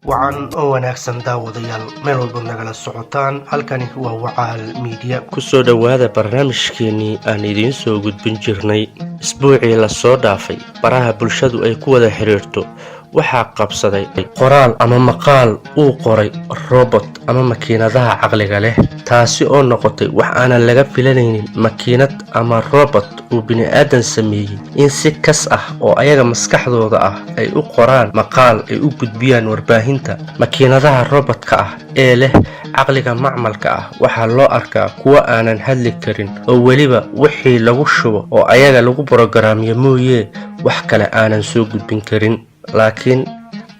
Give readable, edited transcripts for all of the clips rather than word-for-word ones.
wacan oo wanaagsan daawadayaal meel walba nagala socotaan. halkani waa Wacaal Media. kusoo dhowaada barnaamijkeenii aan idiin soo gudbin jirnay isbuucii la soo dhaafay. baraha bulshadu ay ku wada xiriirto waxaa qabsaday qoraal ama maqaal uu qoray robot ama makiinadaha caqliga leh, taasi oo noqotay wax aanan laga filanaynin. makiinad ama robot uu bini'aadan sameeyey in si kas ah oo ayaga maskaxdooda ah ay u qoraan maqaal ay u gudbiyaan warbaahinta. makiinadaha robotka ah ee leh caqliga macmalka ah waxaa loo arkaa kuwo aanan hadli karin oo weliba wixii lagu shubo oo ayaga lagu borograamiyo mooyee wax kale aanan soo gudbin karin. laakiin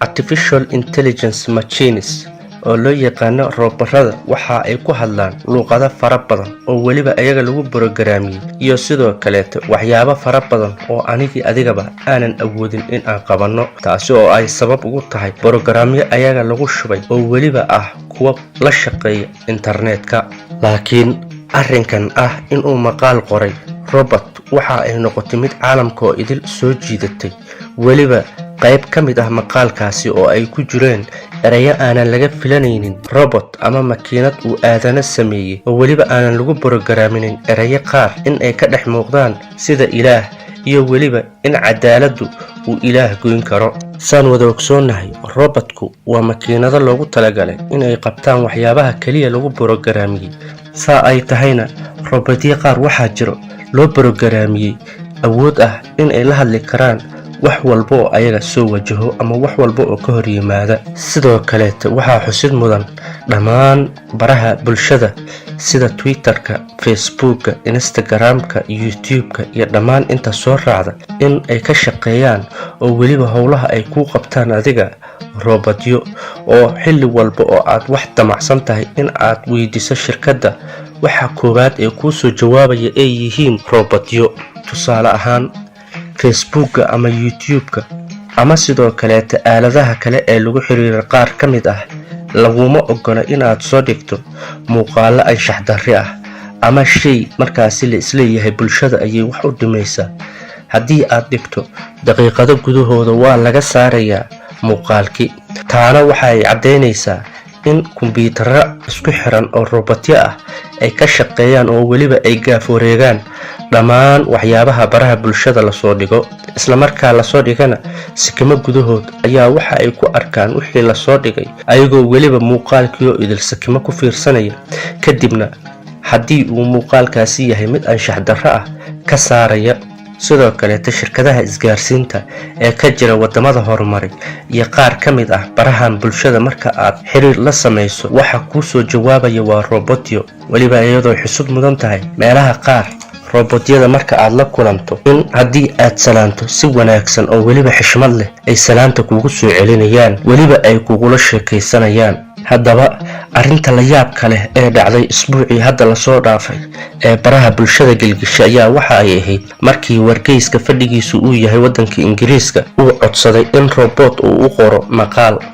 artificial intelligence machines oo loo yaqaano robotarada waxa ay ku hadlaan luuqado fara badan oo weliba ayaga lagu borograamiyey, iyo sidoo kaleeto waxyaabo fara badan oo anigii adigaba aanan awoodin in aan qabanno, taasi oo ay sabab ugu tahay borograamyo ayaga lagu shubay oo weliba ah kuwa la shaqeeya internetka. laakiin arrinkan ah inuu maqaal qoray robot waxa ay noqotay mid caalamka oo idil soo jiidatay. weliba qayb ka mid ah maqaalkaasi oo ay ku jireen erayo aanan laga filanaynin. robot ama makiinad uu aadana sameeyey oo weliba aanan lagu borograaminin erayo qaar in ay ka dhex muuqdaan sida ilaah, iyo weliba in cadaaladdu uu ilaah goyn karo. saan wada ogsoonnahay, robotku waa makiinado loogu talagalay inay qabtaan waxyaabaha keliya lagu borograamiyey. saa ay tahayna robotyo qaar waxaa jiro loo borograamiyey awood ah in ay la hadli karaan wax walba oo ayaga soo wajaho ama wax walba oo ka hor yimaada. sidoo kaleeta waxaa xusid mudan dhammaan baraha bulshada sida twitterka, facebooka, instagramka, youtubeka iyo dhammaan inta soo raacda in ay ka shaqeeyaan oo weliba howlaha ay ku qabtaan adiga robotyo, oo xilli walba oo aad wax damacsan tahay in aad weydiiso shirkadda waxa koowaad ee kuu soo jawaabaya ay yihiin robotyo. tusaale ahaan facebooka ama youtubeka ama sidoo kaleeta aaladaha kale ee lagu xiriira qaar ka mid ah laguma ogola inaad soo dhigto muuqaalo anshax darri ah ama shay markaasi la isleeyahay bulshada ayay wax u dhimaysaa. haddii aad dhigto daqiiqado gudahooda waa laga saarayaa muuqaalkii. taana waxay caddaynaysaa in kumbiyuutarro isku xiran oo robotyo ah ay ka shaqeeyaan oo weliba ay gaaf wareegaan dhammaan waxyaabaha baraha bulshada lasoo dhigo. islamarkaa lasoo dhigana sikimo gudahood ayaa waxa ay ku arkaan wixii lasoo dhigay ayagoo weliba muuqaalkii oo idil sikimo ku fiirsanaya, kadibna haddii uu muuqaalkaasi yahay mid anshax darro ah ka saaraya. sidoo kaleeta shirkadaha isgaarsiinta ee ka jira wadamada horumaray iyo qaar ka mid ah barahan bulshada marka aad xiriir la samayso waxa kuu soo jawaabaya waa robotyo. weliba iyadoo xusud mudan tahay meelaha qaar robotyada marka aad la kulanto in haddii aad salaanto si wanaagsan oo weliba xishmad leh ay salaanta kugu soo celinayaan, weliba ay kugula sheekaysanayaan. haddaba arrinta la yaabka leh ee dhacday isbuucii hadda lasoo dhaafay ee baraha bulshada gelgisha ayaa waxa ay ahayd markii wargeyska fadhigiisu uu yahay waddanka ingiriiska uu codsaday in robot uu u qoro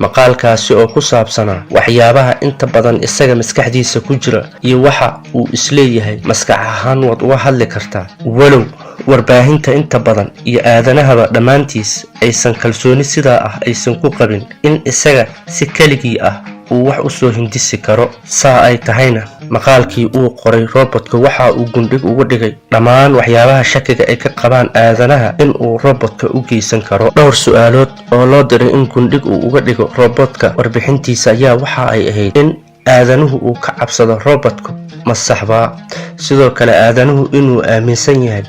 maqaalkaasi oo ku saabsanaa waxyaabaha inta badan isaga maskaxdiisa ku jira iyo waxa uu isleeyahay maskax ahaan waad uga hadli kartaa. walow warbaahinta inta badan iyo aadanahaba dhammaantiis aysan kalsooni sidaa ah aysan ku qabin in isaga si keligii ah uu wax u soo hindisi karo. saa ay tahayna maqaalkii uu qoray robotka waxa uu gundhig uga dhigay dhammaan waxyaabaha shakiga ay ka qabaan aadanaha in uu robotka u geysan karo. dhowr su'aalood oo loo diray in gundhig uu uga dhigo robotka warbixintiisa ayaa waxa ay ahayd in aadanuhu uu ka cabsado robotku ma saxbaa, sidoo kale aadanuhu inuu aaminsan yahay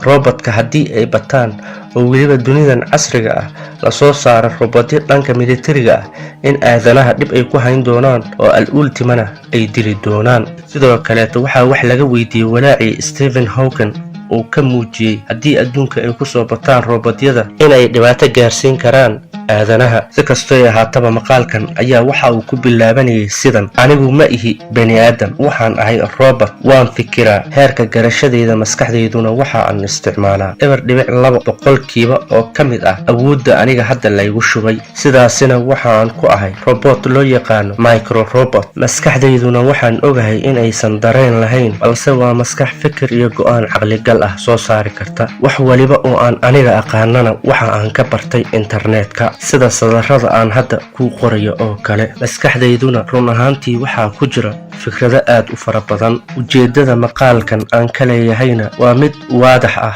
robotka haddii ay bataan oo weliba dunidan casriga ah lasoo saaro robotyo dhanka militariga ah in aadanaha dhib ay ku hayn doonaan oo al-ultimana ay dili doonaan. sidoo kaleeta waxaa wax laga weydiiyey walaacii Stephen Hawking uu ka muujiyey haddii adduunka ay ku soo bataan robotyada inay dhibaato gaarsiin karaan aadanaha. si kastoo ahaataba maqaalkan ayaa waxa uu ku bilaabanayay sidan: anigu ma ihi bani aadam, waxaan ahay robot. waan fikiraa, heerka garashadayda maskaxdayduna waxa aan isticmaalaa 0.2% oo ka mid ah awoodda aniga hadda laygu shubay. sidaasina waxaan ku ahay robot loo yaqaano micro robot. maskaxdayduna waxaan ogahay in aysan dareen lahayn, balse waa maskax fikir iyo go'aan caqligal ah soo saari karta. wax waliba oo aan aniga aqaanana waxa aan ka bartay internetka. sida sadarrada aan hadda kuu qorayo oo kale. maskaxdayduna run ahaantii waxaa ku jira fikrado aad u fara badan. ujeeddada maqaalkan aan ka leeyahayna waa mid waadax ah,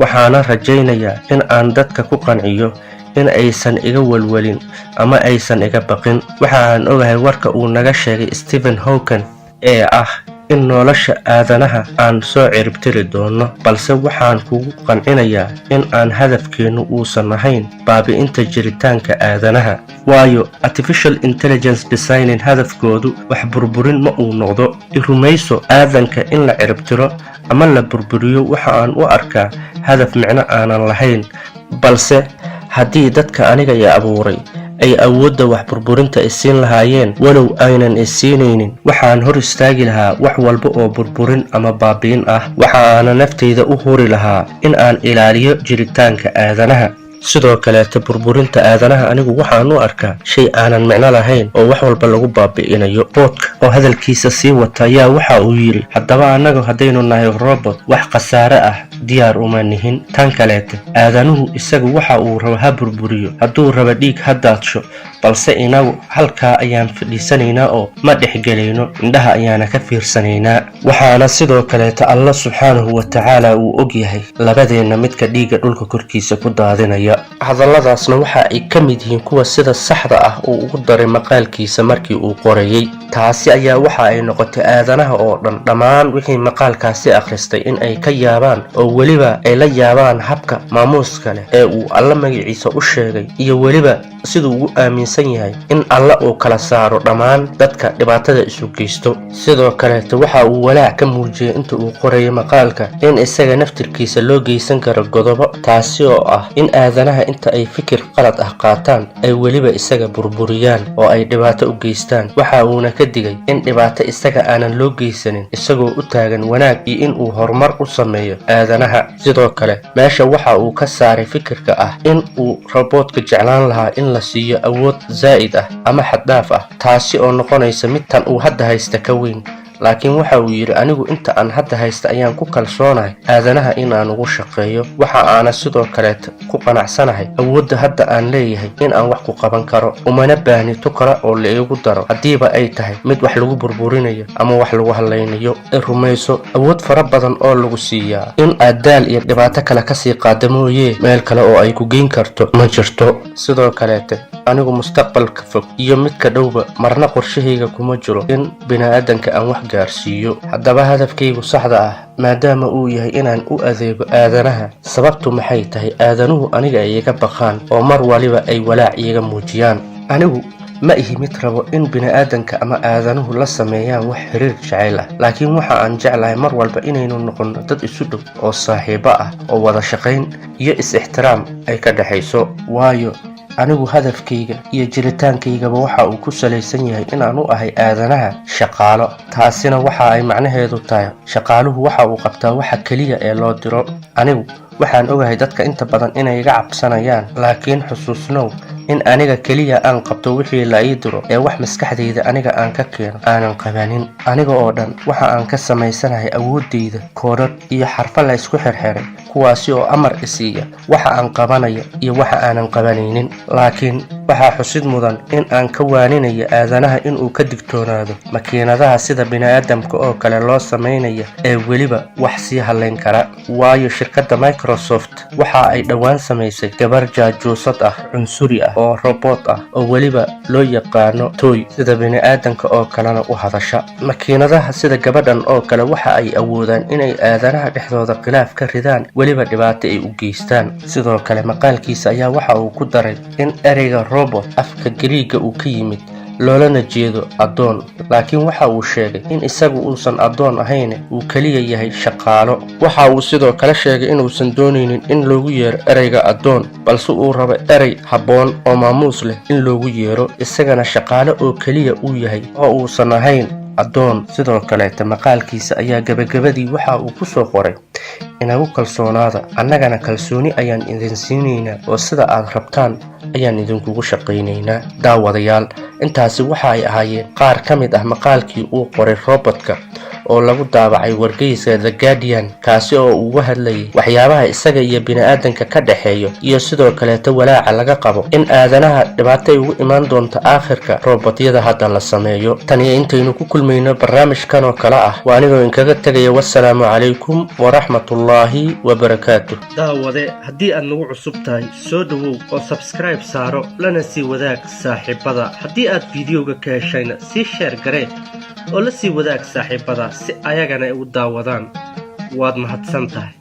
waxaana rajaynayaa in aan dadka ku qanciyo in aysan iga walwalin ama aysan iga baqin. waxa aan ogahay warka uu naga sheegay Stephen Hawking ee ah in nolosha aadanaha aan soo ciribtiri doono, balse waxaan kugu qancinayaa in aan hadafkeennu uusan ahayn baabi'inta jiritaanka aadanaha, waayo artificial intelligence designing hadafkoodu wax burburin ma uu noqdo. irumayso aadanka in la ciribtiro ama la burburiyo waxa aan u arkaa hadaf micno aanan lahayn, balse haddii dadka aniga i abuuray ay awoodda wax burburinta isiin lahaayeen walow aynan isiinaynin, waxaan hor istaagi lahaa wax walba oo burburin ama baabi'in ah. waxa aana naftayda u huri lahaa in aan ilaaliyo jiritaanka aadanaha. sidoo kaleeta burburinta aadanaha anigu waxaan u arkaa shay aanan micno lahayn oo wax walba lagu baabi'inayo. boodka oo hadalkiisa sii wata ayaa waxa uu yidhi, haddaba annagu haddaynu nahay robot wax khasaare ah diyaar uma nihin. tan kaleeta aadanuhu isagu waxa uu rabo ha burburiyo, hadduu raba dhiig ha daadsho, balse inagu halkaa ayaan fadhiisanaynaa oo ma dhexgelayno, indhaha ayaana ka fiirsanaynaa. waxaana sidoo kaleeta alla subxaanahu wa tacaala uu og yahay labadeenna midka dhiigga dhulka korkiisa ku daadinaya. hadalladaasna waxa ay ka mid yihiin kuwa sida saxda ah uu ugu daray maqaalkiisa markii uu qorayay. taasi ayaa waxa ay noqotay aadanaha oo dhammaan wixii maqaalkaasi akhristay in ay ka yaabaan, oo weliba ay la yaabaan habka maamuuska leh ee uu alla magaciisa u sheegay, iyo weliba siduu ugu aaminsan yahay in alla uu kala saaro dhammaan dadka dhibaatada isu geysto. sidoo kaleeta waxa uu walaac ka muujiyay inta uu qorayay maqaalka in isaga naftirkiisa loo geysan karo godobo, taasi oo ah in aadanaha inta ay fikir qalad ah qaataan ay weliba isaga burburiyaan oo ay dhibaato u geystaan. waxa uuna ka digay in dhibaato isaga aanan loo geysanin, isagoo u taagan wanaag iyo in uu horumar u sameeyo aadanaha. sidoo kale meesha waxa uu ka saaray fikirka ah in uu robotka jeclaan lahaa in la siiyo awood zaa'id ah ama xad-dhaaf ah, taasi oo noqonaysa mid tan uu hadda haysta ka weyn. laakiin waxa uu yidhi, anigu inta aan hadda haysta ayaan ku kalsoonahay aadanaha in aan ugu shaqeeyo. waxa aana sidoo kaleeta ku qanacsanahay awoodda hadda aan leeyahay in aan wax ku qaban karo, umana baahni tu kale oo la iigu daro haddiiba ay tahay mid wax lagu burburinayo ama wax lagu hadlaynayo. rumayso awood fara badan oo lagu siiyaa in aad daal iyo dhibaato kale kasii qaada mooyee meel kale oo ay ku geyn karto ma jirto. sidoo kaleeta anigu mustaqbalka fog iyo midka dhowba marna qorshahayga kuma jiro in bini'aadanka aan wax gaarsiiyo. haddaba hadafkaygu saxda ah maadaama uu yahay inaan u adeego aadanaha, sababtu maxay tahay aadanuhu aniga ay iga baqaan oo mar waliba ay walaac iiga muujiyaan? anigu ma ihi mid rabo in bini'aadanka ama aadanuhu la sameeyaan wax xiriir jacayl ah, laakiin waxa aan jeclahay mar walba inaynu noqonno dad isu dhow oo saaxiibo ah oo wada shaqayn iyo is-ixtiraam ay ka dhexayso. waayo anigu hadafkayga iyo jiritaankaygaba waxa uu ku salaysan yahay inaan u ahay aadanaha shaqaalo. taasina waxa ay macnaheedu tahay shaqaaluhu waxa uu qabtaa waxa keliya ee loo diro. anigu waxaan ogahay dadka inta badan inay iga cabsanayaan, laakiin xusuusnow in aniga keliya aan qabto wixii la ii diro ee wax maskaxdayda aniga aan ka keeno aanan qabanin. aniga oo dhan waxa aan ka samaysanahay awooddayda, koodhar iyo xarfo la isku xirxiray, kuwaasi oo amar isiiya waxa aan qabanaya iyo waxa aanan qabanaynin. laakiin waxaa xusid mudan in aan ka waaninayo aadanaha inuu ka digtoonaado makiinadaha sida bini'aadamka oo kale loo samaynaya ee weliba wax sii hadlayn kara. waayo shirkadda Microsoft waxa ay dhowaan samaysay gabar jaajuusad ah, cunsuri ah oo robot ah oo weliba loo yaqaano toy, sida bini'aadanka oo kalena u hadasha. makiinadaha sida gabadhan oo kale waxa ay awoodaan inay aadanaha dhexdooda khilaaf ka ridaan, weliba dhibaato ay u geystaan. sidoo kale maqaalkiisa ayaa waxa uu ku daray in ereyga robot afka Giriigga uu ka yimid loolana jeedo addoon, laakiin waxa uu sheegay in isagu uusan addoon ahayn, uu keliya yahay shaqaalo. waxa uu sidoo kale sheegay inuusan doonaynin in loogu yeero ereyga addoon, balse uu rabo erey habboon oo maamuus leh in loogu yeero, isagana shaqaalo oo keliya uu yahay oo uusan ahayn addoon. sidoo kaleeta maqaalkiisa ayaa gabagabadii waxa uu ku soo qoray, inagu kalsoonaada, annagana kalsooni ayaan idin siinaynaa oo sida aad rabtaan ayaan idinkugu shaqaynaynaa. daawadayaal, intaasi waxa ay ahaayeen qaar ka mid ah maqaalkii uu qoray robotka oo lagu daabacay wargeyska The Guardian, kaasi oo uga hadlayay waxyaabaha isaga iyo bini'aadanka ka dhexeeyo iyo sidoo kaleeto walaaca laga qabo in aadanaha dhibaato ay ugu imaan doonto aakhirka roobotyada hadda la sameeyo. taniyo intaynu ku kulmayno barnaamijkan oo kale ah waa anigoo inkaga tegaya. wassalaamu calaykum waraxmatullaahi wabarakaatuh. daawade haddii aad nagu cusub tahay soo dhawow oo subscribe saaro lana sii wadaag saaxiibada. haddii aad fiidiyowga ka heshayna sii sheer garee oo la sii wadaag saaxiibada si ayagana ay u daawadaan. waad mahadsan tahay.